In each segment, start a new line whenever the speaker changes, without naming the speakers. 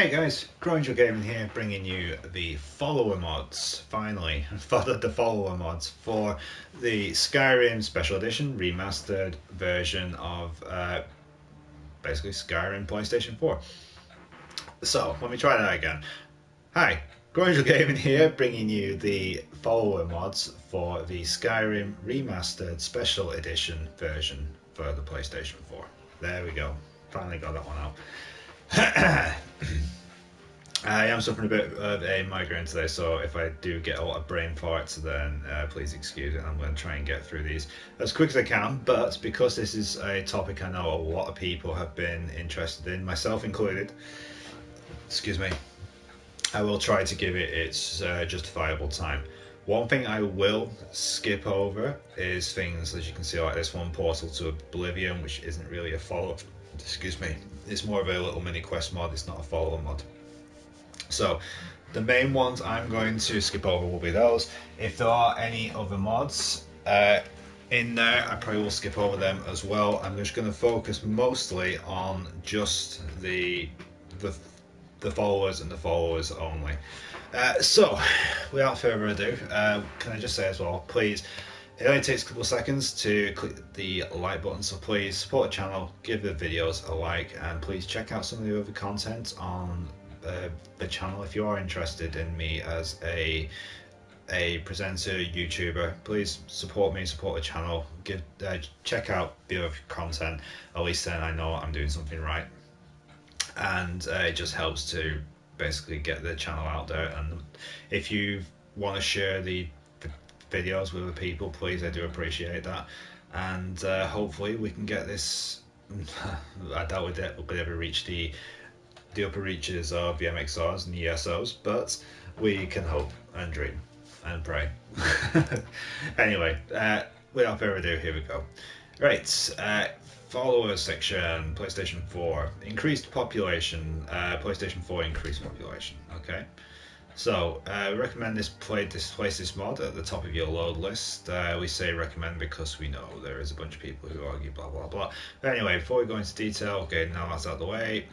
Hey guys, Growing Gaming here, bringing you the follower mods. Finally, the follower mods for the Skyrim Special Edition remastered version of basically Skyrim PlayStation 4. So let me try that again. Hi, Growing Gaming here, bringing you the follower mods for the Skyrim Remastered Special Edition version for the PlayStation 4. There we go. Finally got that one out. I am suffering a bit of a migraine today, so if I do get a lot of brain farts, then please excuse it. I'm going to try and get through these as quick as I can, but because this is a topic I know a lot of people have been interested in, myself included, excuse me, I will try to give it its justifiable time. One thing I will skip over is things, as you can see, like this one, Portal to Oblivion, which isn't really a follow-up. Excuse me, it's more of a little mini quest mod, it's not a follower mod. So the main ones I'm going to skip over will be those. If there are any other mods in there, I probably will skip over them as well. I'm just going to focus mostly on just the followers and the followers only. So without further ado, can I just say as well, please, it only takes a couple of seconds to click the like button, so please support the channel, give the videos a like, and please check out some of the other content on the channel if you are interested in me as a presenter, YouTuber. Please support me, support the channel, check out the other content. At least then I know I'm doing something right, and it just helps to basically get the channel out there. And if you want to share the videos with the people, please, I do appreciate that. And hopefully we can get this. I doubt we'll ever reach the upper reaches of the MXRs and the ESOs, but we can hope and dream and pray. Anyway, without further ado, here we go. Right, followers section, PlayStation 4, increased population, PlayStation 4 increased population, okay? So, recommend place this mod at the top of your load list. We say recommend because we know there is a bunch of people who argue blah blah blah. But anyway, before we go into detail, okay, now that's out of the way,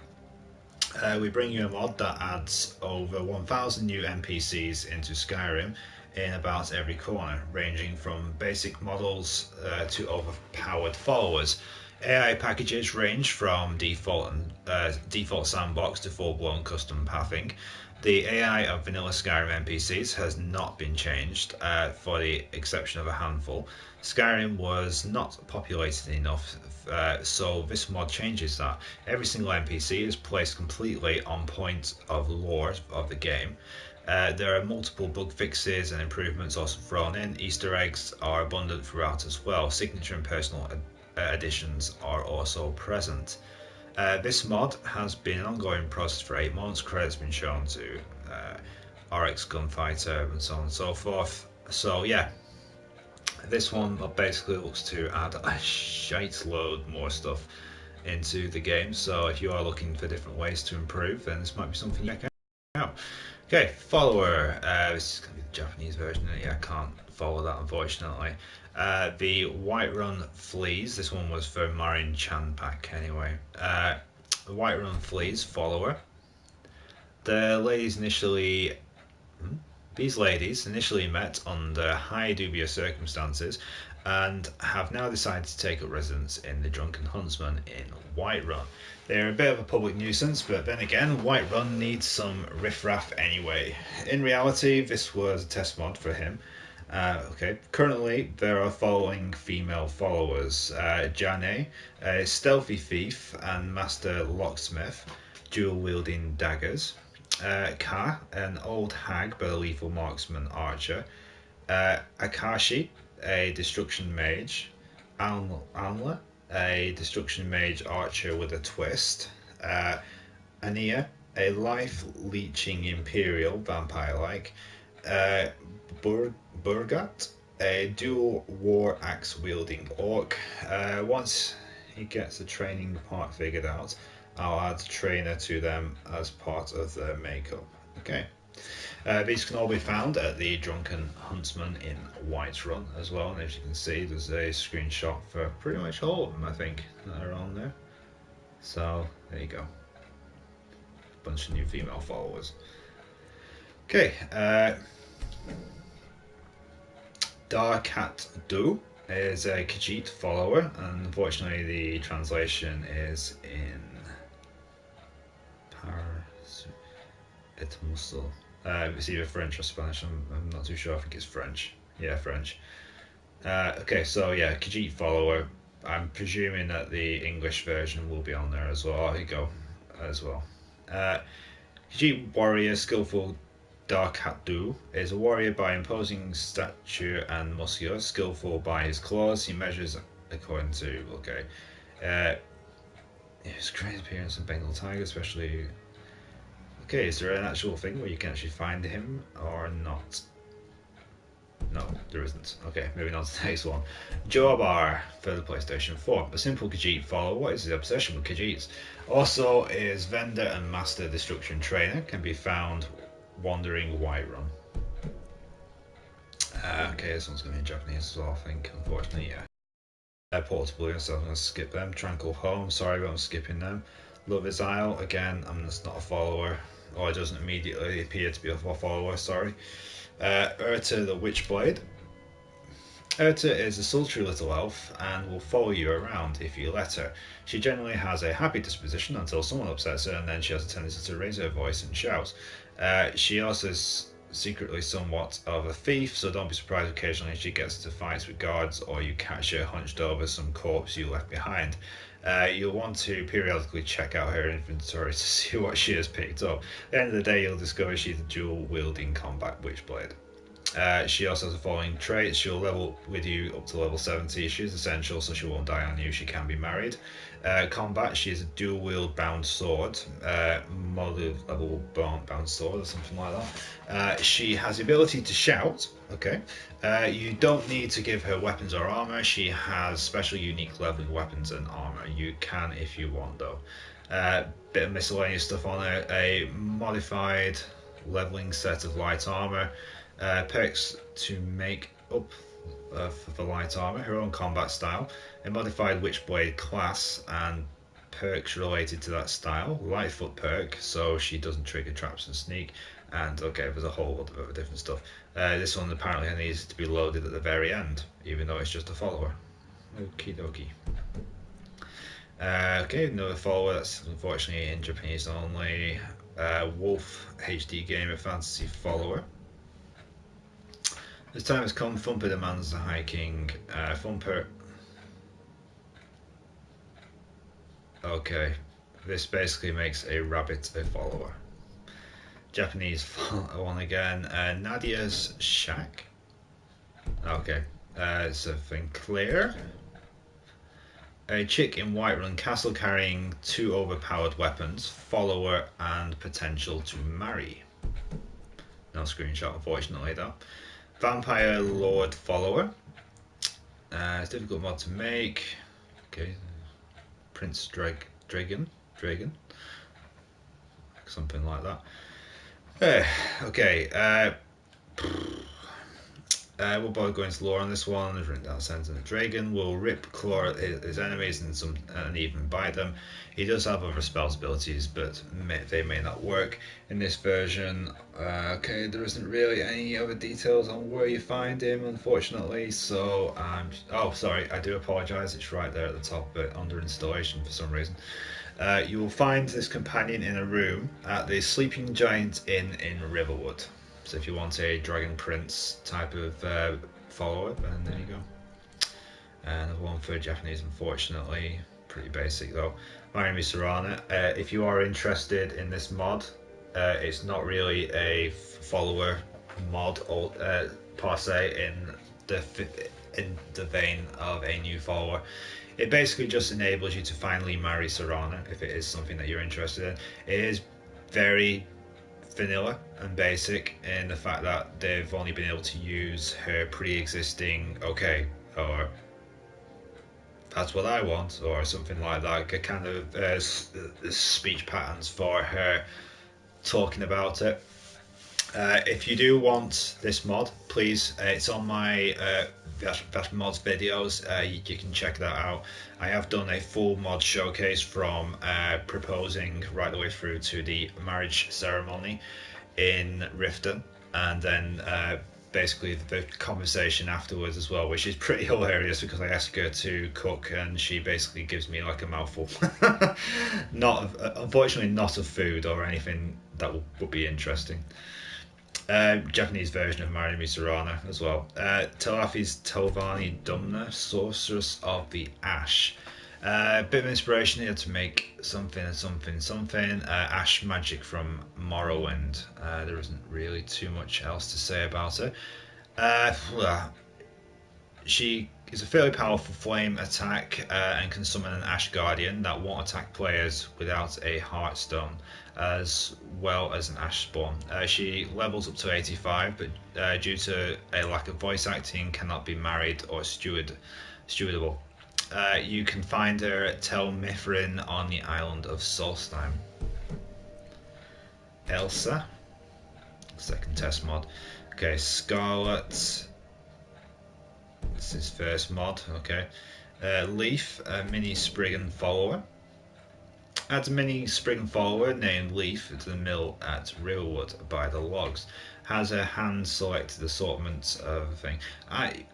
we bring you a mod that adds over 1,000 new NPCs into Skyrim in about every corner, ranging from basic models to overpowered followers. AI packages range from default sandbox to full-blown custom pathing. The AI of vanilla Skyrim NPCs has not been changed, for the exception of a handful. Skyrim was not populated enough, so this mod changes that. Every single NPC is placed completely on point of lore of the game. There are multiple bug fixes and improvements also thrown in. Easter eggs are abundant throughout as well. Signature and personal additions are also present. This mod has been an ongoing process for 8 months. Credits been shown to RX Gunfighter and so on and so forth. So yeah, this one basically looks to add a shite load more stuff into the game. So if you are looking for different ways to improve, then this might be something you check out. Okay, follower. This is going to be the Japanese version. Yeah, I can't follow that unfortunately. The Whiterun Fleas. This one was for Marin Chan pack anyway. The Whiterun Fleas follower. These ladies initially met under high dubious circumstances and have now decided to take up residence in the Drunken Huntsman in Whiterun. They're a bit of a public nuisance, but then again, Whiterun needs some riffraff anyway. In reality, this was a test mod for him. Okay, currently there are following female followers: Janae, a stealthy thief and master locksmith, dual-wielding daggers; Ka, an old hag but a lethal marksman archer; Akashi, a destruction mage; Anla, a destruction mage archer with a twist; Ania, a life-leeching imperial vampire-like; Burgat, a dual war axe wielding orc. Once he gets the training part figured out, I'll add trainer to them as part of their makeup. Okay. These can all be found at the Drunken Huntsman in Whiterun as well, and as you can see, there's a screenshot for pretty much all of them, I think, that are on there. So there you go. bunch of new female followers. Okay, Darkat Du is a Khajiit follower, and unfortunately the translation is in Paris. It's Musul. It's either French or Spanish. I'm not too sure. I think it's French. Yeah, French. Okay, so yeah, Khajiit follower. I'm presuming that the English version will be on there as well. Oh, here you go, as well. Khajiit warrior, skillful Darkhatdu is a warrior by imposing stature and muscular, skillful by his claws. He measures according to his great appearance of Bengal tiger, especially. Okay, is there an actual thing where you can actually find him or not? No, there isn't. Okay, moving on to the next one. Jobar for the PlayStation 4. A simple Khajiit follower. What is his obsession with Khajiits? Also is vendor and master destruction trainer. Can be found wandering Whiterun. Okay, this one's going to be in Japanese as well, I think, unfortunately, yeah. Portable, so I'm going to skip them. Tranquil Home, sorry, but I'm skipping them. Lover's Isle, again, I'm just not a follower, or it doesn't immediately appear to be a follower, sorry. Urta the Witchblade. Urta is a sultry little elf and will follow you around if you let her. She generally has a happy disposition until someone upsets her, and then she has a tendency to raise her voice and shout. She also is secretly somewhat of a thief, so don't be surprised occasionally she gets into fights with guards or you catch her hunched over some corpse you left behind. You'll want to periodically check out her inventory to see what she has picked up. At the end of the day, you'll discover she's a dual-wielding combat witchblade. She also has the following traits. She'll level with you up to level 70. She's essential, so she won't die on you. She can be married. Combat, she is a dual wield bound sword, level bound sword or something like that. She has the ability to shout. Okay. You don't need to give her weapons or armor. She has special unique leveling weapons and armor. You can if you want though. Bit of miscellaneous stuff on her. A modified leveling set of light armor. Perks to make up for light armor, her own combat style, a modified witchblade class, and perks related to that style. Lightfoot perk, so she doesn't trigger traps and sneak. And okay, there's a whole lot of different stuff. This one apparently needs to be loaded at the very end, even though it's just a follower. Okie dokie. Okay, another follower that's unfortunately in Japanese only. Wolf HD Gamer Fantasy follower. This time has come. Thumper demands the High King. Thumper. Okay, this basically makes a rabbit a follower. Japanese one again. Nadia's Shack. Okay, something clear. A chick in Whiterun Castle carrying 2 overpowered weapons, follower and potential to marry. No screenshot, unfortunately, though. Vampire Lord follower. It's a difficult mod to make. Okay, Prince Dragon, something like that. Okay. We'll bother going to lore on this one. I've written down a sentence. Dragon will rip claw at his enemies and even bite them. He does have other spells abilities, but they may not work in this version. Okay, there isn't really any other details on where you find him, unfortunately. So, oh, sorry, I do apologise. It's right there at the top, but under installation for some reason. You will find this companion in a room at the Sleeping Giant Inn in Riverwood. So if you want a Dragon Prince type of follower, then there you go. Another one for Japanese, unfortunately. Pretty basic though. My name is Sarana. If you are interested in this mod, it's not really a follower mod or per se in the vein of a new follower. It basically just enables you to finally marry Sarana if it is something that you're interested in. It is very vanilla and basic in the fact that they've only been able to use her pre-existing or that's what I want or something like that, a kind of speech patterns for her talking about it. If you do want this mod, please, it's on my that mods videos. You can check that out. I have done a full mod showcase from proposing right the way through to the marriage ceremony in Riften, and then basically the conversation afterwards as well, which is pretty hilarious because I ask her to cook and she basically gives me like a mouthful. Not unfortunately not of food or anything that would be interesting. Japanese version of Marry Me Sarana as well. Talafi's Telvanni Dumna, Sorceress of the Ash. Bit of inspiration here to make something. Ash magic from Morrowind. There isn't really too much else to say about her. She is a fairly powerful flame attack and can summon an Ash Guardian that won't attack players without a Heartstone, as well as an Ash Spawn. She levels up to 85, but due to a lack of voice acting, cannot be married or stewardable. You can find her at Tel Mithrin on the island of Solstheim. Elsa, second test mod. Okay, Scarlet. This is first mod. Okay. Leaf, a mini Spriggan follower. Adds a mini Spriggan follower named Leaf to the mill at Riverwood by the logs. Has a hand selected assortment of thing.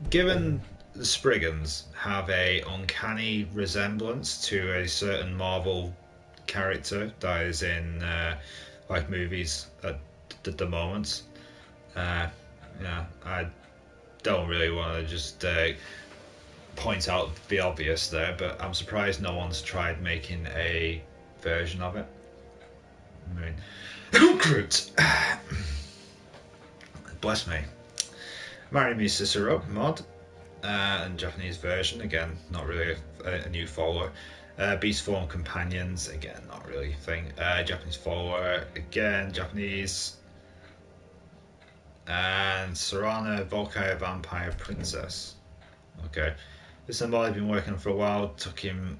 Given the Spriggans have a uncanny resemblance to a certain Marvel character that is in like movies at the moment. Yeah, I don't really want to just point out the obvious there, but I'm surprised no one's tried making a version of it. I mean, Groot. Bless me. Marry Me Cicero mod and Japanese version, again, not really a new follower. Beast Form Companions, again, not really a thing. Japanese follower, again, Japanese. And Sarana Volkaya Vampire Princess. Okay. This is mod I've been working on for a while. Took him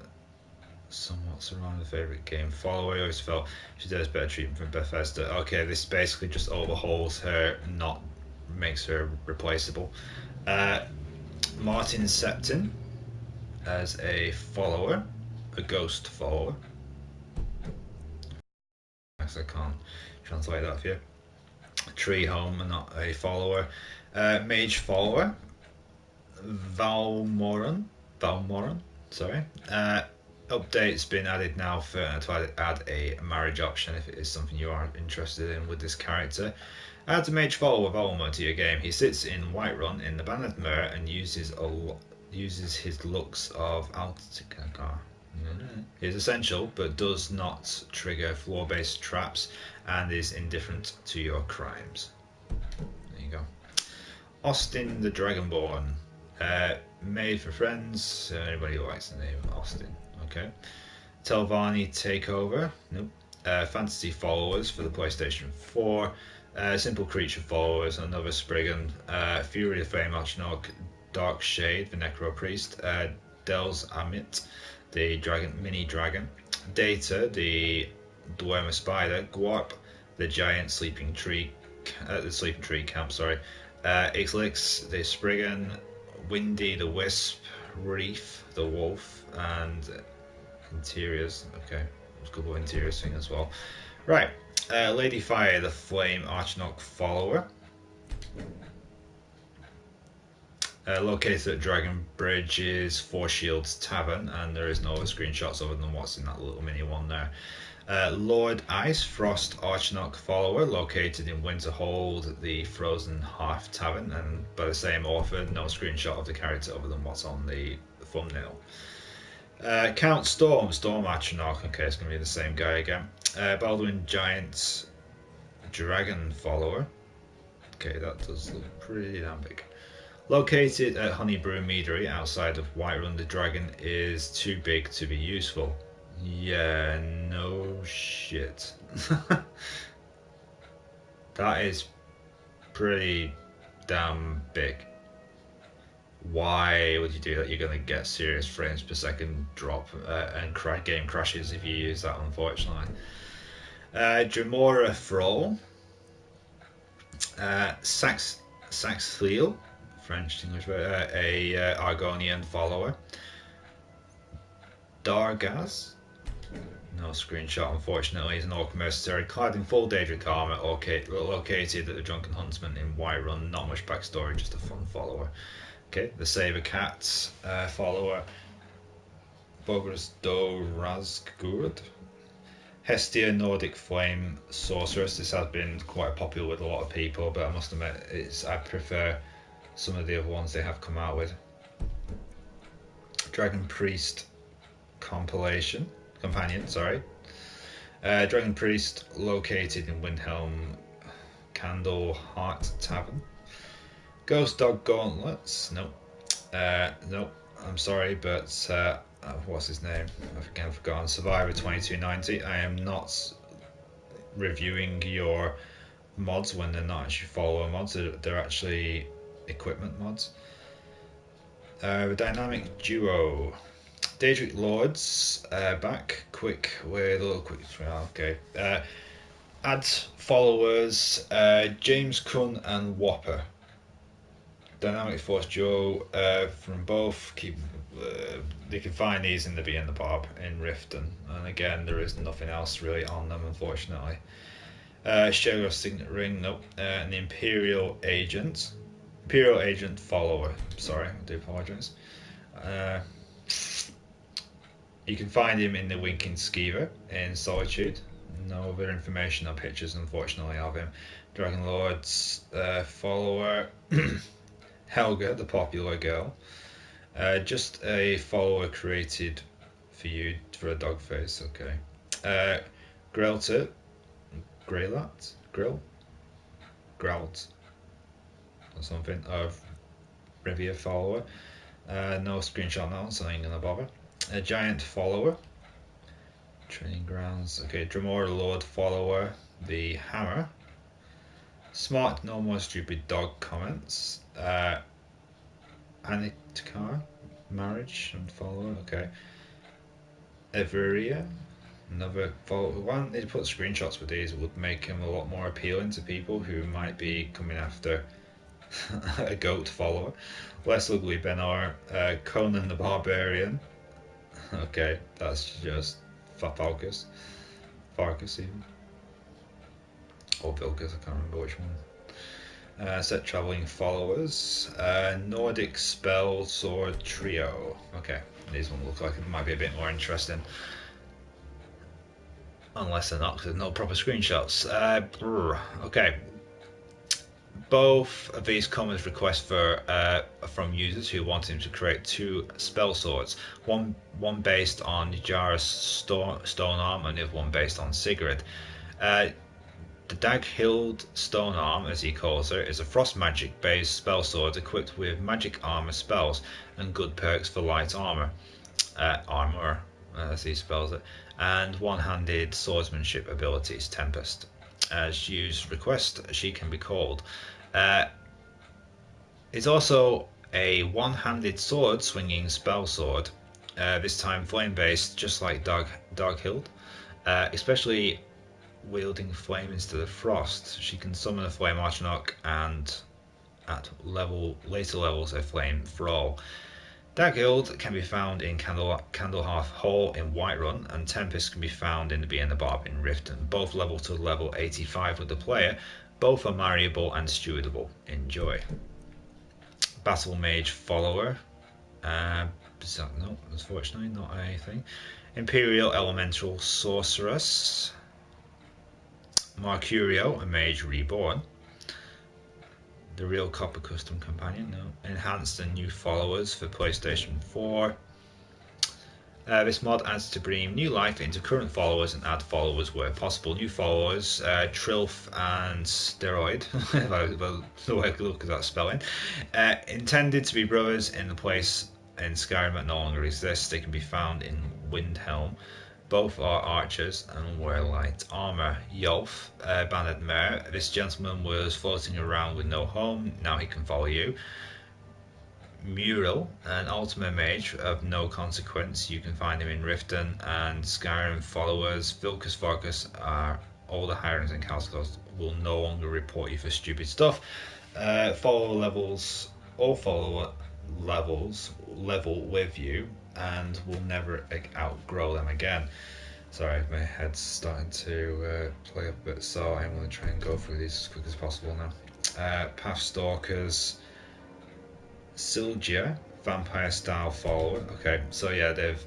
somewhat Sarana's favourite game follower. I always felt she does better treatment from Bethesda. Okay, this basically just overhauls her, not makes her replaceable. Martin Septin as a follower, a ghost follower. Actually, I can't translate that for you. Tree Home, not a follower. Mage follower. Valmoran, sorry. Update's been added now to add a marriage option if it is something you are interested in with this character. Add a mage follower Valmor to your game. He sits in Whiterun in the Bannered Mirror and uses his looks of Altica. He is essential, but does not trigger floor-based traps and is indifferent to your crimes. There you go. Austin the Dragonborn. Made for friends. Anybody who likes the name Austin. Okay. Telvanni Takeover. Nope. Fantasy followers for the PlayStation 4. Simple creature followers. Another Spriggan. Fury the Flame Archnarch. Dark Shade, the Necro Priest. Del's Amit, the mini dragon. Data, the Dwemer Spider. Gwarp, the giant sleeping tree camp. Sorry. Ixlix, the Spriggan. Windy, the Wisp. Reef, the Wolf, and Interiors. Okay, there's a couple of Interiors thing as well. Right. Lady Fire, the Flame Archnarch follower. Located at Dragon Bridge's Four Shields Tavern, and there is no other screenshots other than what's in that little mini one there. Lord Ice Frost Archnarch follower, located in Winterhold, the Frozen Hearth Tavern, and by the same author, no screenshot of the character other than what's on the thumbnail. Count Storm Archnarch, okay, it's going to be the same guy again. Baldwin Giant Dragon follower, okay, that does look pretty damn big. Located at Honeybrew Meadery outside of Whiterun, the dragon is too big to be useful. Yeah, no shit. That is pretty damn big. Why would you do that? You're going to get serious frames per second drop and game crashes if you use that, unfortunately. Dremora Thrall. Saxthiel French, English, a Argonian follower. Dargaz. No screenshot, unfortunately. He's an orc mercenary clad in full Daedric armor, located at the Drunken Huntsman in Whiterun. Not much backstory, just a fun follower. Okay, the Saber Cat follower. Bogris Do Razgurd. Hestia Nordic Flame Sorceress. This has been quite popular with a lot of people, but I must admit, I prefer some of the other ones they have come out with. Dragon Priest Companion, sorry. Dragon Priest located in Windhelm Candle Heart Tavern. Ghost Dog Gauntlets. Nope. Nope. I'm sorry, but what's his name? I've again forgotten. Survivor 2290. I am not reviewing your mods when they're not actually follower mods. They're actually equipment mods. The Dynamic Duo. Daedric Lords back quick with a little quick. Okay. Add followers James Kun and Whopper. Dynamic Force Duo from both. You can find these in the Bee and the Barb in Riften, and again there is nothing else really on them, unfortunately. Share Signet Ring, nope. An Imperial Agent follower. Sorry, I do apologise. You can find him in the Winking Skeever in Solitude. No other information or pictures, unfortunately, of him. Dragon Lord's follower. Helga, the popular girl. Just a follower created for you for a dog face, okay. Grelter, Greylat, Gralt, or something, of Rivia follower. No screenshot on that one, so I ain't gonna bother. A giant follower. Training grounds, okay. Dramora Lord follower, the Hammer. Smart, no more stupid dog comments. Anitkar, marriage and follower, okay. Everia, another follower. One, they put screenshots with these, it would make him a lot more appealing to people who might be coming after a goat follower. Less ugly Benor, Conan the Barbarian. Okay, that's just Farkus even. Or Vilkas, I can't remember which one. Set travelling followers. Nordic Spell Sword Trio. Okay, these ones look like it might be a bit more interesting. Unless they're not, because there's no proper screenshots. Okay. Both of these come as requests from users who want him to create 2 spell swords. One based on Jara's stone arm and the other one based on Sigrid. The Daghild Stone Arm, as he calls her, is a frost magic based spell sword equipped with magic armor spells and good perks for light armor, as he spells it, and one-handed swordsmanship abilities. Tempest. As used request, she can be called. It's also a one-handed sword swinging spell sword, this time flame based, just like Daghild, especially wielding flame instead of frost. She can summon a flame Archnok and at later levels a flame thrall. Daghild can be found in Candlehearth Hall in Whiterun, and Tempest can be found in the Bee and the Barb in Riften, both level to level 85 with the player. Both are marryable and stewardable. Enjoy. Battle Mage follower. No, unfortunately not anything. Imperial Elemental Sorceress. Marcurio, a mage reborn. The Real Copper Custom Companion, no. Enhanced and new followers for PlayStation 4. This mod adds to breathe new life into current followers and add followers where possible. New followers, Trilf and Steroid, the way I look at that spelling. Intended to be brothers in the place in Skyrim that no longer exists. They can be found in Windhelm. Both are archers and wear light armor. Yolf, Banded Mare. This gentleman was floating around with no home. Now he can follow you. Mural, an ultimate mage of no consequence. You can find him in Riften and Skyrim followers. Vilkas Farkas are all the hirings and Calcos will no longer report you for stupid stuff. Follower levels all follower level with you and will never outgrow them again. Sorry, my head's starting to play up a bit, so I'm going to try and go through these as quick as possible now. Pathstalkers, Sylgia, vampire style follower. Okay, so yeah, they've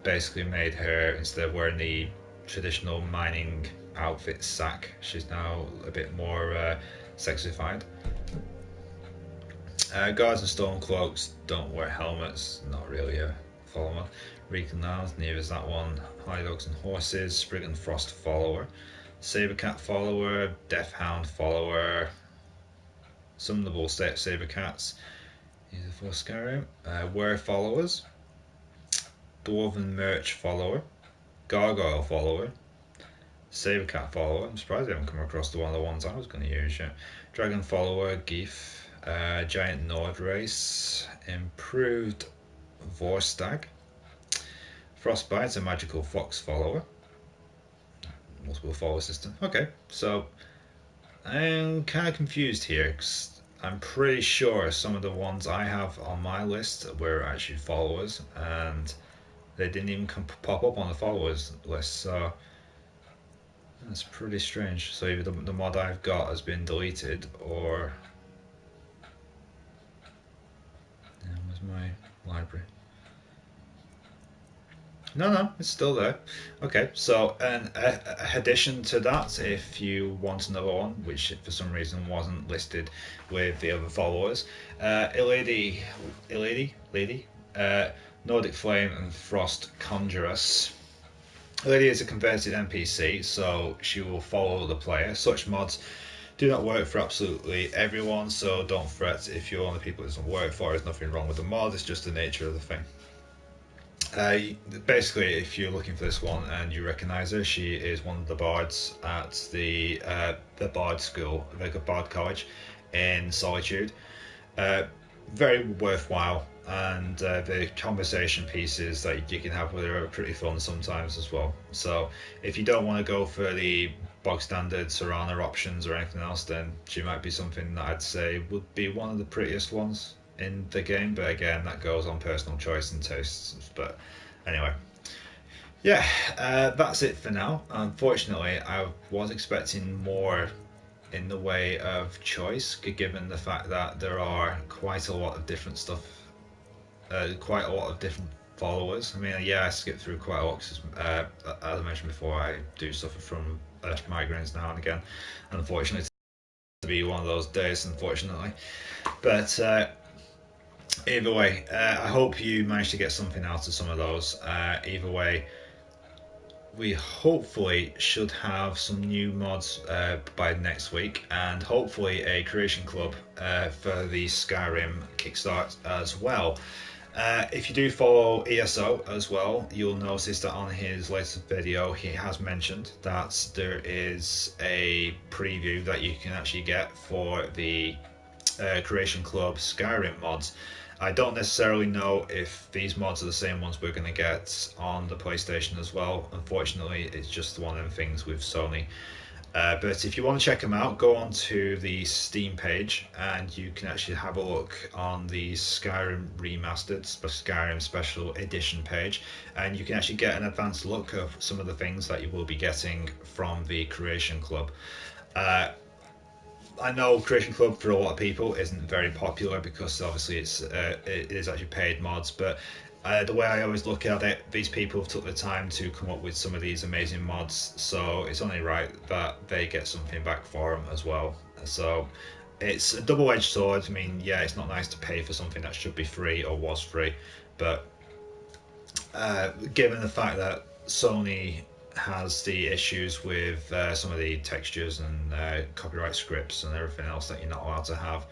basically made her, instead of wearing the traditional mining outfit sack, she's now a bit more sexified. Guards and Stormcloaks don't wear helmets, not really a follower. Recanals, neither is that one. High Dogs and Horses, Sprig and Frost follower. Sabercat follower, Deathhound follower. Summonable Sabercats, these are for Skyrim. Were followers. Dwarven Merch follower. Gargoyle follower. Sabercat follower. I'm surprised I haven't come across one of the ones I was going to use yet. Dragon follower, Geef. Giant Nord race. Improved Vorstag. Frostbite, a magical fox follower. Multiple follower system. Okay, so I'm kind of confused here because I'm pretty sure some of the ones I have on my list were actually followers and they didn't even pop up on the followers list, so that's pretty strange. So either the mod I've got has been deleted or... where's my library? No, it's still there. Okay, so an addition to that, if you want another one, which for some reason wasn't listed with the other followers, Lady, Nordic Flame and Frost Conjuress. Lady is a converted NPC, so she will follow the player. Such mods do not work for absolutely everyone, so don't fret if you're one of the people it doesn't work for. There's nothing wrong with the mod, it's just the nature of the thing. Basically, if you're looking for this one and you recognise her, she is one of the bards at the Bard School, the Bard College in Solitude. Very worthwhile, and the conversation pieces that you can have with her are pretty fun sometimes as well. So if you don't want to go for the bog standard Serana options or anything else, then she might be something that I'd say would be one of the prettiest ones in the game, but again, that goes on personal choice and tastes. But anyway, yeah, that's it for now. Unfortunately, I was expecting more in the way of choice, given the fact that there are quite a lot of different stuff, quite a lot of different followers. I mean, yeah, I skip through quite a lot because, as I mentioned before, I do suffer from migraines now and again. Unfortunately, to be one of those days, unfortunately. But either way, I hope you managed to get something out of some of those. Either way, we hopefully should have some new mods by next week, and hopefully a creation club for the Skyrim kickstart as well. If you do follow ESO as well, you'll notice that on his latest video he has mentioned that there is a preview that you can actually get for the Creation Club Skyrim mods. I don't necessarily know if these mods are the same ones we're going to get on the PlayStation as well. Unfortunately, it's just one of them things with Sony. But if you want to check them out, go on to the Steam page and you can actually have a look on the Skyrim Remastered, Skyrim Special Edition page, and you can actually get an advanced look of some of the things that you will be getting from the Creation Club. I know Creation Club for a lot of people isn't very popular because obviously it is actually paid mods, but the way I always look at it, these people took the time to come up with some of these amazing mods, so it's only right that they get something back for them as well. So it's a double-edged sword. I mean, yeah, it's not nice to pay for something that should be free or was free, but given the fact that Sony has the issues with some of the textures and copyright scripts and everything else that you're not allowed to have,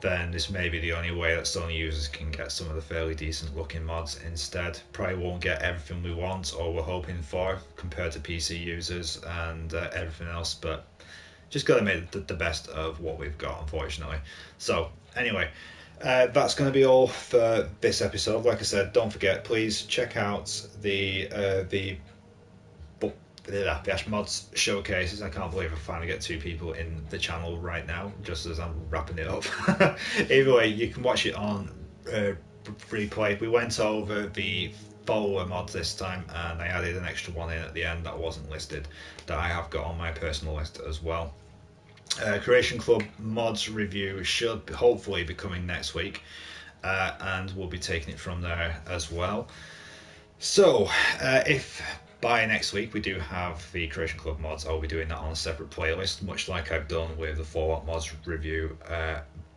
then this may be the only way that Sony users can get some of the fairly decent looking mods instead. Probably won't get everything we want or we're hoping for compared to PC users and everything else, but just got to make the best of what we've got, unfortunately. So anyway, that's going to be all for this episode. Like I said, don't forget, please check out the the Ash Mods showcases. I can't believe I finally get 2 people in the channel right now, just as I'm wrapping it up. Either way, you can watch it on free play. We went over the follower mods this time, and I added an extra one in at the end that wasn't listed, that I have got on my personal list as well. Creation Club mods review should hopefully be coming next week, and we'll be taking it from there as well. So, if by next week we do have the Creation Club mods, I'll be doing that on a separate playlist, much like I've done with the Fallout mods review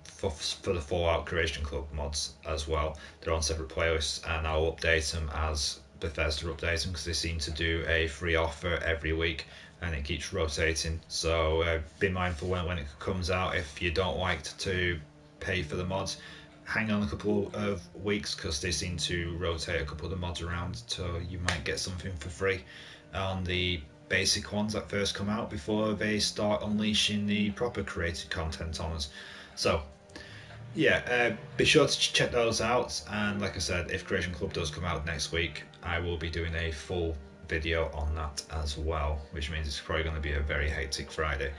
for the Fallout Creation Club mods as well. They're on separate playlists, and I'll update them as Bethesda updates them, because they seem to do a free offer every week and it keeps rotating. So be mindful when it comes out. If you don't like to pay for the mods, hang on a couple of weeks, because they seem to rotate a couple of the mods around, so you might get something for free on the basic ones that first come out before they start unleashing the proper created content on us. So yeah, be sure to check those out, and like I said, if Creation Club does come out next week, I will be doing a full video on that as well, which means it's probably going to be a very hectic Friday.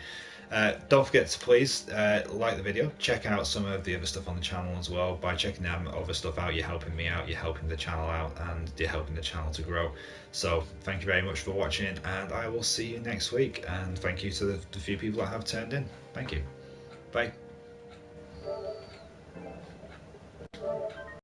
Don't forget to please like the video, check out some of the other stuff on the channel as well. By checking that other stuff out, you're helping me out, you're helping the channel out, and you're helping the channel to grow. So thank you very much for watching, and I will see you next week, and thank you to the few people that have turned in. Thank you. Bye.